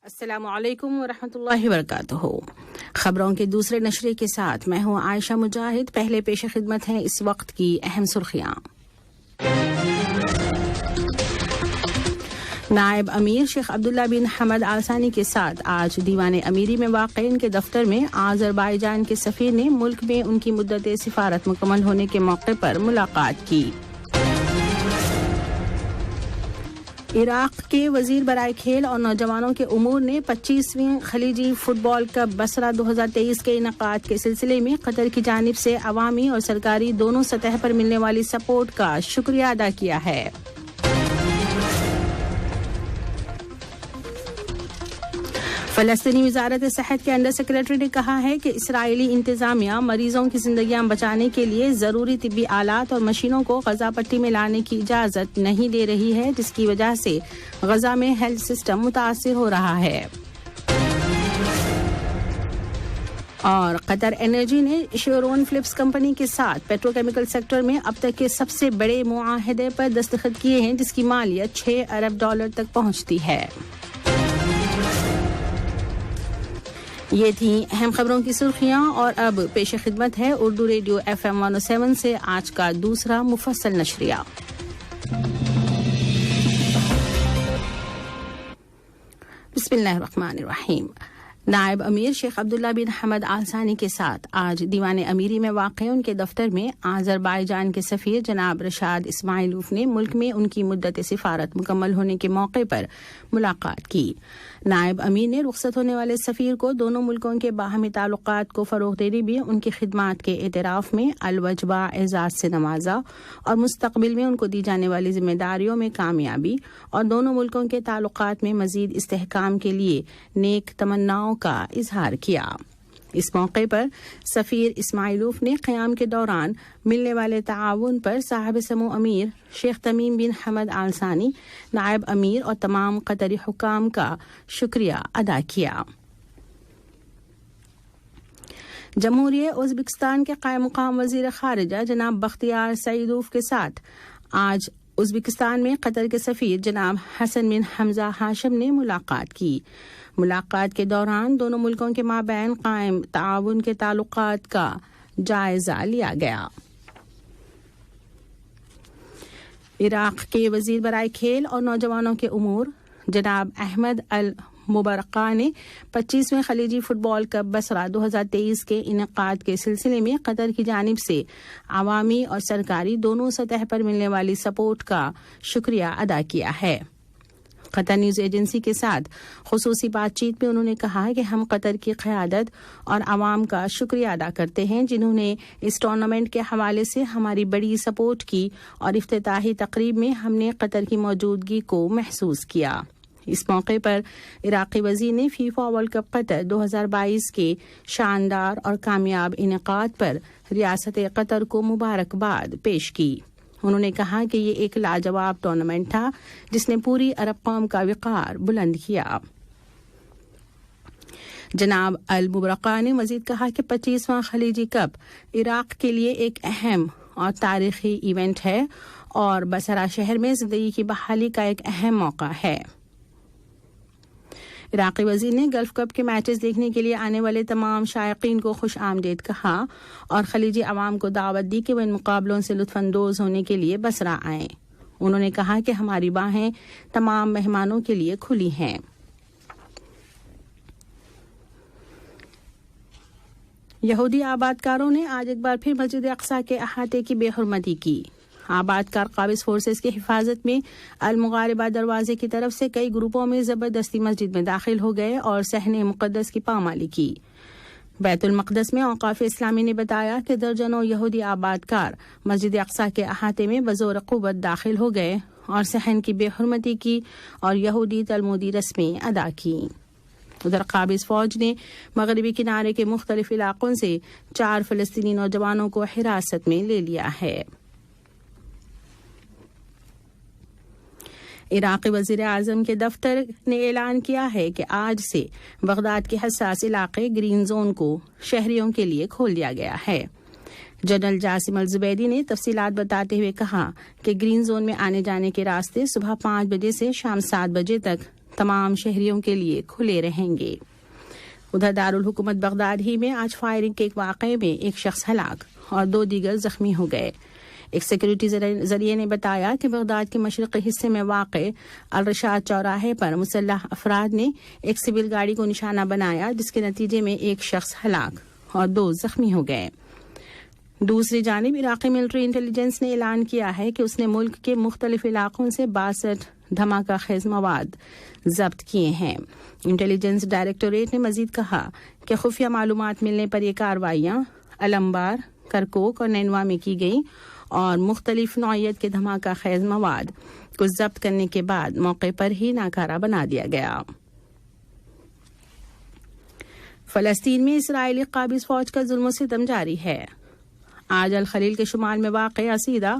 السلام علیکم ورحمۃ اللہ وبرکاتہ۔ خبروں کے دوسرے نشرے کے ساتھ میں ہوں عائشہ مجاہد۔ پہلے پیش خدمت ہیں اس وقت کی اہم سرخیاں۔ نائب امیر شیخ عبداللہ بن حمد آل ثانی کے ساتھ آج دیوان امیری میں واقع ان کے دفتر میں آذربائیجان کے سفیر نے ملک میں ان کی مدت سفارت مکمل ہونے کے موقع پر ملاقات کی۔ عراق کے وزیر برائے کھیل اور نوجوانوں کے امور نے 25ویں خلیجی فٹ بال کپ بصرہ 2023 کے انعقاد کے سلسلے میں قطر کی جانب سے عوامی اور سرکاری دونوں سطح پر ملنے والی سپورٹ کا شکریہ ادا کیا ہے۔ فلسطینی وزارت صحت کے انڈر سیکرٹری نے کہا ہے کہ اسرائیلی انتظامیہ مریضوں کی زندگیاں بچانے کے لیے ضروری طبی آلات اور مشینوں کو غزہ پٹی میں لانے کی اجازت نہیں دے رہی ہے، جس کی وجہ سے غزہ میں ہیلتھ سسٹم متاثر ہو رہا ہے۔ اور قطر انرجی نے شیورون فلپس کمپنی کے ساتھ پیٹروکیمیکل سیکٹر میں اب تک کے سب سے بڑے معاہدے پر دستخط کیے ہیں، جس کی مالیت $6 ارب تک پہنچتی ہے۔ یہ تھیں اہم خبروں کی سرخیاں، اور اب پیش خدمت ہے اردو ریڈیو FM 107 سے آج کا دوسرا مفصل نشریہ۔ بسم اللہ الرحمن الرحیم۔ نائب امیر شیخ عبداللہ بن حمد آل ثانی کے ساتھ آج دیوان امیری میں واقع ان کے دفتر میں آذربائیجان کے سفیر جناب رشاد اسماعیلوف نے ملک میں ان کی مدت سفارت مکمل ہونے کے موقع پر ملاقات کی۔ نائب امیر نے رخصت ہونے والے سفیر کو دونوں ملکوں کے باہمی تعلقات کو فروغ دینے میں ان کی خدمات کے اعتراف میں الوجبہ اعزاز سے نوازا اور مستقبل میں ان کو دی جانے والی ذمہ داریوں میں کامیابی اور دونوں ملکوں کے تعلقات میں مزید استحکام کے لیے نیک تمناؤں کا اظہار کیا۔ اس موقع پر سفیر اسماعیلوف نے قیام کے دوران ملنے والے تعاون پر صاحب سمو امیر شیخ تمیم بن حمد آل ثانی، نائب امیر اور تمام قطری حکام کا شکریہ ادا کیا۔ جمہوریہ ازبکستان کے قائم مقام وزیر خارجہ جناب بختیار سعیدوف کے ساتھ آج ازبکستان میں قطر کے سفیر جناب حسن بن حمزہ ہاشم نے ملاقات کی۔ ملاقات کے دوران دونوں ملکوں کے مابین قائم تعاون کے تعلقات کا جائزہ لیا گیا۔ عراق کے وزیر برائے کھیل اور نوجوانوں کے امور جناب احمد المبرقہ نے 25ویں خلیجی فٹ بال کپ بصرہ 2023 کے انعقاد کے سلسلے میں قطر کی جانب سے عوامی اور سرکاری دونوں سطح پر ملنے والی سپورٹ کا شکریہ ادا کیا ہے۔ قطر نیوز ایجنسی کے ساتھ خصوصی بات چیت میں انہوں نے کہا کہ ہم قطر کی قیادت اور عوام کا شکریہ ادا کرتے ہیں، جنہوں نے اس ٹورنامنٹ کے حوالے سے ہماری بڑی سپورٹ کی اور افتتاحی تقریب میں ہم نے قطر کی موجودگی کو محسوس کیا۔ اس موقع پر عراقی وزیر نے فیفا ورلڈ کپ قطر 2022 کے شاندار اور کامیاب انعقاد پر ریاست قطر کو مبارکباد پیش کی۔ انہوں نے کہا کہ یہ ایک لاجواب ٹورنامنٹ تھا جس نے پوری عرب قوم کا وقار بلند کیا۔ جناب المبرقہ نے مزید کہا کہ 25واں خلیجی کپ عراق کے لیے ایک اہم اور تاریخی ایونٹ ہے اور بصرہ شہر میں زندگی کی بحالی کا ایک اہم موقع ہے۔ عراقی وزیر نے گلف کپ کے میچز دیکھنے کے لیے آنے والے تمام شائقین کو خوش آمدید کہا اور خلیجی عوام کو دعوت دی کہ وہ ان مقابلوں سے لطف اندوز ہونے کے لیے بصرہ آئیں۔ انہوں نے کہا کہ ہماری باہیں تمام مہمانوں کے لیے کھلی ہیں۔ یہودی آباد کاروں نے آج ایک بار پھر مسجد اقصی کے احاطے کی بے حرمتی کی۔ آباد کار قابض فورسز کی حفاظت میں المغاربہ دروازے کی طرف سے کئی گروپوں میں زبردستی مسجد میں داخل ہو گئے اور صحن مقدس کی پامالی کی۔ بیت المقدس میں اوقاف اسلامی نے بتایا کہ درجنوں یہودی آباد کار مسجد اقصی کے احاطے میں بزور قوت داخل ہو گئے اور صحن کی بے حرمتی کی اور یہودی تلمودی رسمیں ادا کی۔ ادھر قابض فوج نے مغربی کنارے کے مختلف علاقوں سے 4 فلسطینی نوجوانوں کو حراست میں لے لیا ہے۔ عراقی وزیر اعظم کے دفتر نے اعلان کیا ہے کہ آج سے بغداد کے حساس علاقے گرین زون کو شہریوں کے لیے کھول دیا گیا ہے۔ جنرل جاسم الزبیدی نے تفصیلات بتاتے ہوئے کہا کہ گرین زون میں آنے جانے کے راستے صبح 5 بجے سے شام 7 بجے تک تمام شہریوں کے لیے کھلے رہیں گے۔ ادھر دارالحکومت بغداد ہی میں آج فائرنگ کے ایک واقعے میں ایک شخص ہلاک اور 2 دیگر زخمی ہو گئے۔ ایک سیکورٹی ذریعے نے بتایا کہ بغداد کے مشرقی حصے میں واقع الرشاد چوراہے پر مسلح افراد نے ایک سول گاڑی کو نشانہ بنایا، جس کے نتیجے میں ایک شخص ہلاک اور 2 زخمی ہو گئے۔ دوسری جانب عراقی ملٹری انٹیلیجنس نے اعلان کیا ہے کہ اس نے ملک کے مختلف علاقوں سے 62 دھماکہ خیز مواد ضبط کیے ہیں۔ انٹیلیجنس ڈائریکٹوریٹ نے مزید کہا کہ خفیہ معلومات ملنے پر یہ کارروائیاں علمبار، کرکوک اور نینوا میں کی گئیں اور مختلف نوعیت کے دھماکہ خیز مواد کو ضبط کرنے کے بعد موقع پر ہی ناکارہ بنا دیا گیا۔ فلسطین میں اسرائیلی قابض فوج کا ظلم و ستم جاری ہے۔ آج الخلیل کے شمال میں واقع عصیدہ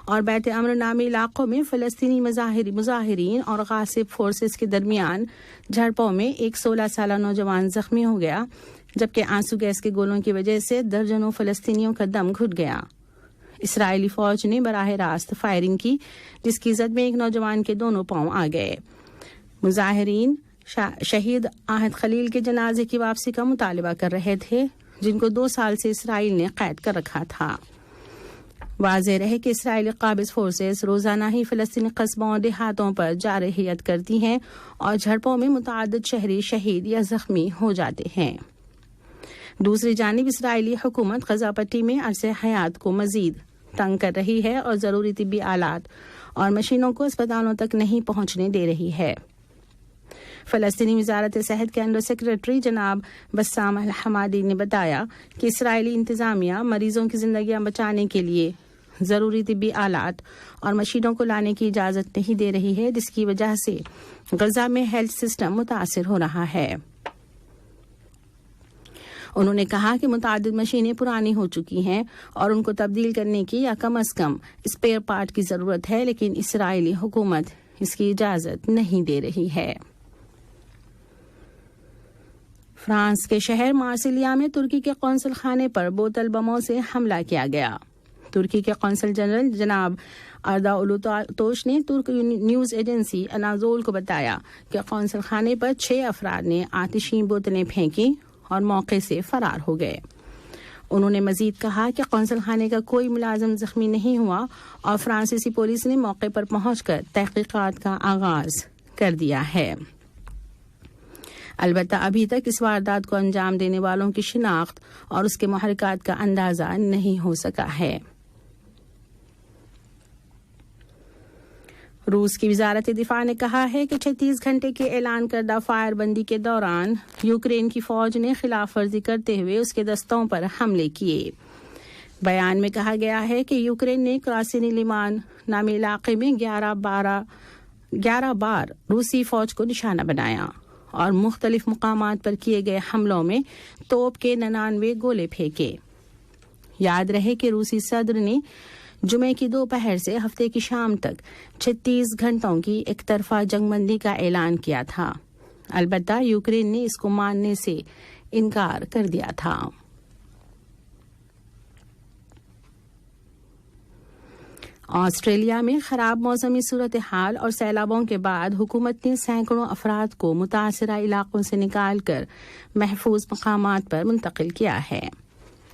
اور بیت امر نامی علاقوں میں فلسطینی مظاہرین اور غاصب فورسز کے درمیان جھڑپوں میں ایک 16 سالہ نوجوان زخمی ہو گیا، جبکہ آنسو گیس کے گولوں کی وجہ سے درجنوں فلسطینیوں کا دم گھٹ گیا۔ اسرائیلی فوج نے براہ راست فائرنگ کی، جس کی زد میں ایک نوجوان کے دونوں پاؤں آ گئے۔ مظاہرین شہید آہد خلیل کے جنازے کی واپسی کا مطالبہ کر رہے تھے، جن کو 2 سال سے اسرائیل نے قید کر رکھا تھا۔ واضح رہے کہ اسرائیلی قابض فورسز روزانہ ہی فلسطینی قصبوں اور دیہاتوں پر جارحیت کرتی ہیں اور جھڑپوں میں متعدد شہری شہید یا زخمی ہو جاتے ہیں۔ دوسری جانب اسرائیلی حکومت غزہ پٹی میں عرص حیات کو مزید تنگ کر رہی ہے اور ضروری طبی آلات اور مشینوں کو اسپتالوں تک نہیں پہنچنے دے رہی ہے۔ فلسطینی وزارت صحت کے انڈر سیکرٹری جناب بسام الحمادی نے بتایا کہ اسرائیلی انتظامیہ مریضوں کی زندگیاں بچانے کے لیے ضروری طبی آلات اور مشینوں کو لانے کی اجازت نہیں دے رہی ہے، جس کی وجہ سے غزہ میں ہیلتھ سسٹم متاثر ہو رہا ہے۔ انہوں نے کہا کہ متعدد مشینیں پرانی ہو چکی ہیں اور ان کو تبدیل کرنے کی یا کم از کم اسپیئر پارٹ کی ضرورت ہے، لیکن اسرائیلی حکومت اس کی اجازت نہیں دے رہی ہے۔ فرانس کے شہر مارسیلیا میں ترکی کے قونصل خانے پر بوتل بموں سے حملہ کیا گیا۔ ترکی کے قونصل جنرل جناب اردا اولوتوش نے ترک نیوز ایجنسی اناضول کو بتایا کہ قونصل خانے پر 6 افراد نے آتشین بوتلیں پھینکی اور موقع سے فرار ہو گئے۔ انہوں نے مزید کہا کہ قونصل خانے کا کوئی ملازم زخمی نہیں ہوا اور فرانسیسی پولیس نے موقع پر پہنچ کر تحقیقات کا آغاز کر دیا ہے۔ البتہ ابھی تک اس واردات کو انجام دینے والوں کی شناخت اور اس کے محرکات کا اندازہ نہیں ہو سکا ہے۔ روس کی وزارت دفاع نے کہا ہے کہ 36 گھنٹے کے اعلان کردہ فائر بندی کے دوران یوکرین کی فوج نے خلاف ورزی کرتے ہوئے اس کے دستوں پر حملے کیے۔ بیان میں کہا گیا ہے کہ یوکرین نے کراسینی لیمان نامی علاقے میں 11 بار روسی فوج کو نشانہ بنایا اور مختلف مقامات پر کیے گئے حملوں میں توپ کے 99 گولے پھینکے۔ یاد رہے کہ روسی صدر نے جمعے کی دوپہر سے ہفتے کی شام تک 36 گھنٹوں کی ایک طرفہ جنگ بندی کا اعلان کیا تھا، البتہ یوکرین نے اس کو ماننے سے انکار کر دیا تھا۔ آسٹریلیا میں خراب موسمی صورتحال اور سیلابوں کے بعد حکومت نے سینکڑوں افراد کو متاثرہ علاقوں سے نکال کر محفوظ مقامات پر منتقل کیا ہے۔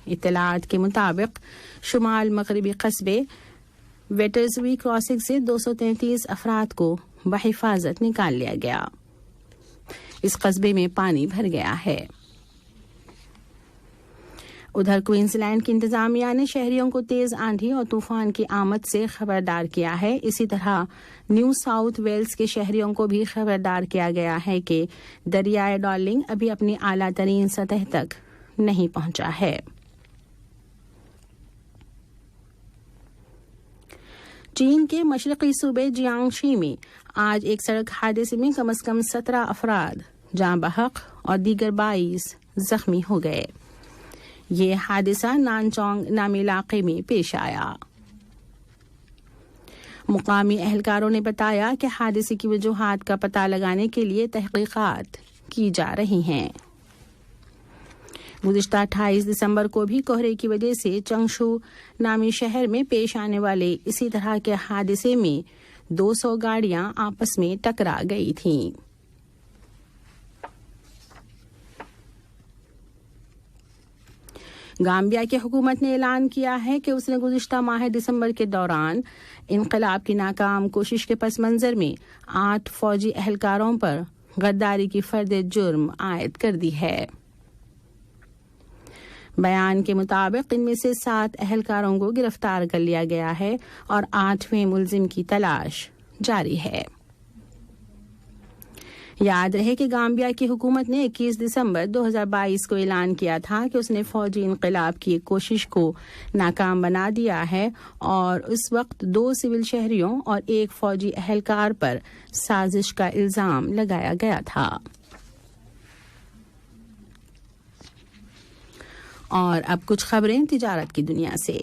اطلاعات کے مطابق شمال مغربی قصبے ویٹرزوی کراسنگ سے 233 افراد کو بحفاظت نکال لیا گیا۔ اس قصبے میں پانی بھر گیا ہے۔ ادھر کوئنز لینڈ کی انتظامیہ نے شہریوں کو تیز آندھی اور طوفان کی آمد سے خبردار کیا ہے۔ اسی طرح نیو ساؤتھ ویلز کے شہریوں کو بھی خبردار کیا گیا ہے کہ دریائے ڈارلنگ ابھی اپنی اعلیٰ ترین سطح تک نہیں پہنچا ہے۔ چین کے مشرقی صوبے جیانگشی میں آج ایک سڑک حادثے میں کم از کم 17 افراد جاں بحق اور دیگر 22 زخمی ہو گئے۔ یہ حادثہ نانچونگ نامی علاقے میں پیش آیا۔ مقامی اہلکاروں نے بتایا کہ حادثے کی وجوہات کا پتہ لگانے کے لیے تحقیقات کی جا رہی ہیں۔ گزشتہ 28 دسمبر کو بھی کوہرے کی وجہ سے چنگشو نامی شہر میں پیش آنے والے اسی طرح کے حادثے میں 200 گاڑیاں آپس میں ٹکرا گئی تھیں۔ گامبیا کی حکومت نے اعلان کیا ہے کہ اس نے گزشتہ ماہ دسمبر کے دوران انقلاب کی ناکام کوشش کے پس منظر میں 8 فوجی اہلکاروں پر غداری کی فرد جرم عائد کر دی ہے۔ بیان کے مطابق ان میں سے 7 اہلکاروں کو گرفتار کر لیا گیا ہے اور 8ویں ملزم کی تلاش جاری ہے۔ یاد رہے کہ گامبیا کی حکومت نے 21 دسمبر 2022 کو اعلان کیا تھا کہ اس نے فوجی انقلاب کی ایک کوشش کو ناکام بنا دیا ہے اور اس وقت 2 سول شہریوں اور 1 فوجی اہلکار پر سازش کا الزام لگایا گیا تھا۔ اور اب کچھ خبریں تجارت کی دنیا سے۔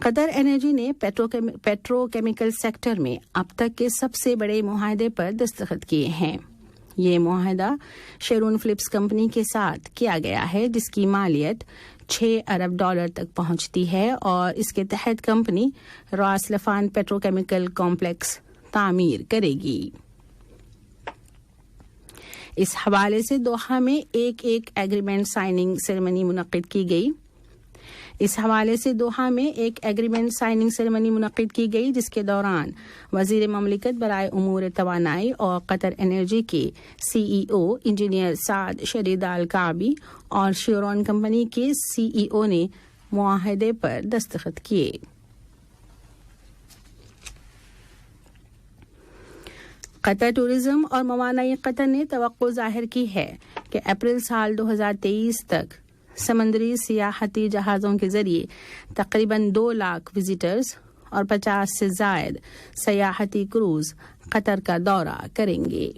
قطر انرجی نے پیٹرو کیمیکل سیکٹر میں اب تک کے سب سے بڑے معاہدے پر دستخط کیے ہیں۔ یہ معاہدہ شیرون فلپس کمپنی کے ساتھ کیا گیا ہے جس کی مالیت $6 ارب تک پہنچتی ہے اور اس کے تحت کمپنی راس لفان پیٹرو کیمیکل کمپلیکس تعمیر کرے گی۔ اس حوالے سے دوحہ میں ایک ایگریمنٹ سائننگ سیریمنی منعقد کی گئی جس کے دوران وزیر مملکت برائے امور توانائی اور قطر انرجی کے CEO انجینئر سعد شرید الکعبی اور شیورون کمپنی کے CEO نے معاہدے پر دستخط کیے۔ قطر ٹورزم اور موانائی قطر نے توقع ظاہر کی ہے کہ اپریل سال 2023 تک سمندری سیاحتی جہازوں کے ذریعے تقریباً 2 لاکھ وزٹرز اور 50 سے زائد سیاحتی کروز قطر کا دورہ کریں گے۔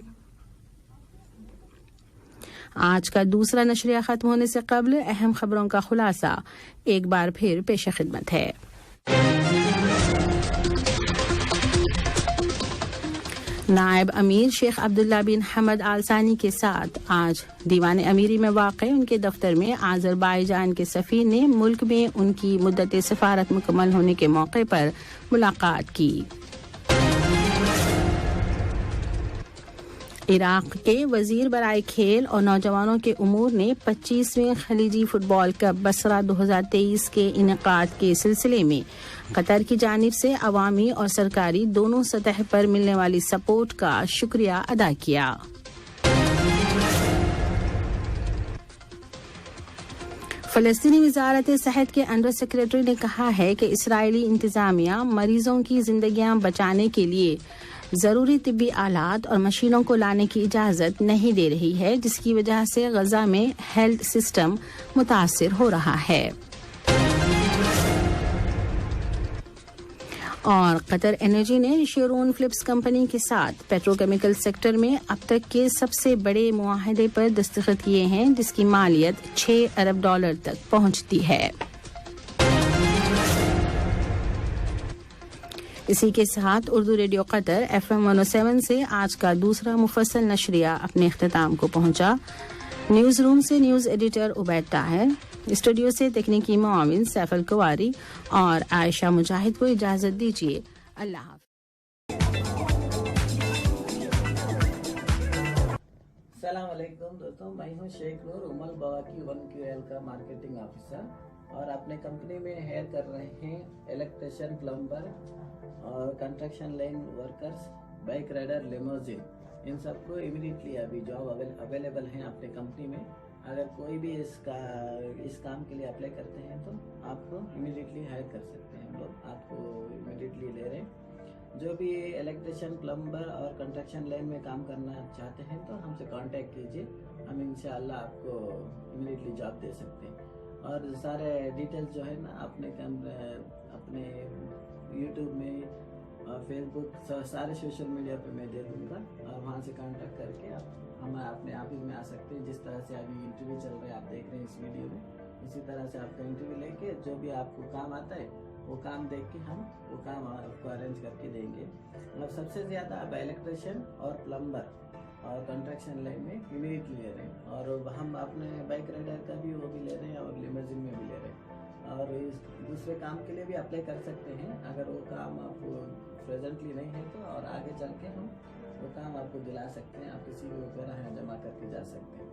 آج کا دوسرا نشریہ ختم ہونے سے قبل اہم خبروں کا خلاصہ ایک بار پھر پیش خدمت ہے۔ نائب امیر شیخ عبداللہ بن حمد آل ثانی کے ساتھ آج دیوان امیری میں واقع ان کے دفتر میں آذربائیجان کے سفیر نے ملک میں ان کی مدت سفارت مکمل ہونے کے موقع پر ملاقات کی۔ عراق کے وزیر برائے کھیل اور نوجوانوں کے امور نے 25ویں خلیجی فٹ بال کپ بصرہ 2023 کے انعقاد کے سلسلے میں قطر کی جانب سے عوامی اور سرکاری دونوں سطح پر ملنے والی سپورٹ کا شکریہ ادا کیا۔ فلسطینی وزارت صحت کے انڈر سیکرٹری نے کہا ہے کہ اسرائیلی انتظامیہ مریضوں کی زندگیاں بچانے کے لیے ضروری طبی آلات اور مشینوں کو لانے کی اجازت نہیں دے رہی ہے جس کی وجہ سے غزہ میں ہیلتھ سسٹم متاثر ہو رہا ہے۔ اور قطر انرجی نے شیرون فلپس کمپنی کے ساتھ پیٹرو کیمیکل سیکٹر میں اب تک کے سب سے بڑے معاہدے پر دستخط کیے ہیں جس کی مالیت $6 ارب تک پہنچتی ہے۔ اسی کے ساتھ اردو ریڈیو قطر FM 107 سے آج کا دوسرا مفصل نشریہ اپنے اختتام کو پہنچا۔ نیوز روم سے news editor Ubaid Tahir, studio سے تکنیکی معاون سیف القواری اور عائشہ مجاہد کو اجازت دیجیے۔ اللہ حافظ۔ السلام علیکم دوستوں، میں ہوں شیخ نور امل بواکی 1QL کا مارکیٹنگ آفیسر اور اپنے کمپنی میں ہائر کر رہے ہیں الیکٹریشین، پلمبر اور construction line workers, bike rider, limousine, ان سب کو امیڈیٹلی ابھی جاب اویلیبل ہیں اپنے کمپنی میں۔ اگر کوئی بھی اس کام کے لیے اپلائی کرتے ہیں تو آپ کو امیڈیٹلی ہائر کر سکتے ہیں، ہم لوگ آپ کو امیڈیٹلی لے رہے ہیں۔ جو بھی الیکٹریشین، پلمبر اور کنسٹرکشن لائن میں کام کرنا چاہتے ہیں تو ہم سے کانٹیکٹ کیجیے، ہم انشاءاللہ آپ کو امیڈیٹلی جاب دے سکتے ہیں۔ اور سارے ڈیٹیلز جو ہے نا اپنے یوٹیوب میں اور فیس بک سارے سوشل میڈیا پہ میں دے دوں گا اور وہاں سے کانٹیکٹ کر کے آپ ہم اپنے آفس میں آ سکتے ہیں۔ جس طرح سے ابھی انٹرویو چل رہے ہیں آپ دیکھ رہے ہیں اس ویڈیو میں، اسی طرح سے آپ کا انٹرویو لے کے جو بھی آپ کو کام آتا ہے وہ کام دیکھ کے ہم وہ کام آپ کو ارینج کر کے دیں گے۔ اور سب سے زیادہ آپ الیکٹریشین اور پلمبر اور کنسٹرکشن لائن میں امیڈیٹلی لے رہے ہیں، اور ہم اپنے بائک رائڈر کا بھی وہ بھی لے رہے ہیں اور لیموزین میں بھی لے رہے ہیں، اور دوسرے کام کے لیے بھی اپلائی کر سکتے ہیں۔ اگر وہ کام آپ کو پریزنٹلی نہیں ہے تو اور آگے چل کے ہم وہ کام آپ کو دلا سکتے ہیں، آپ کسی کو وغیرہ جمع کر کے جا سکتے ہیں۔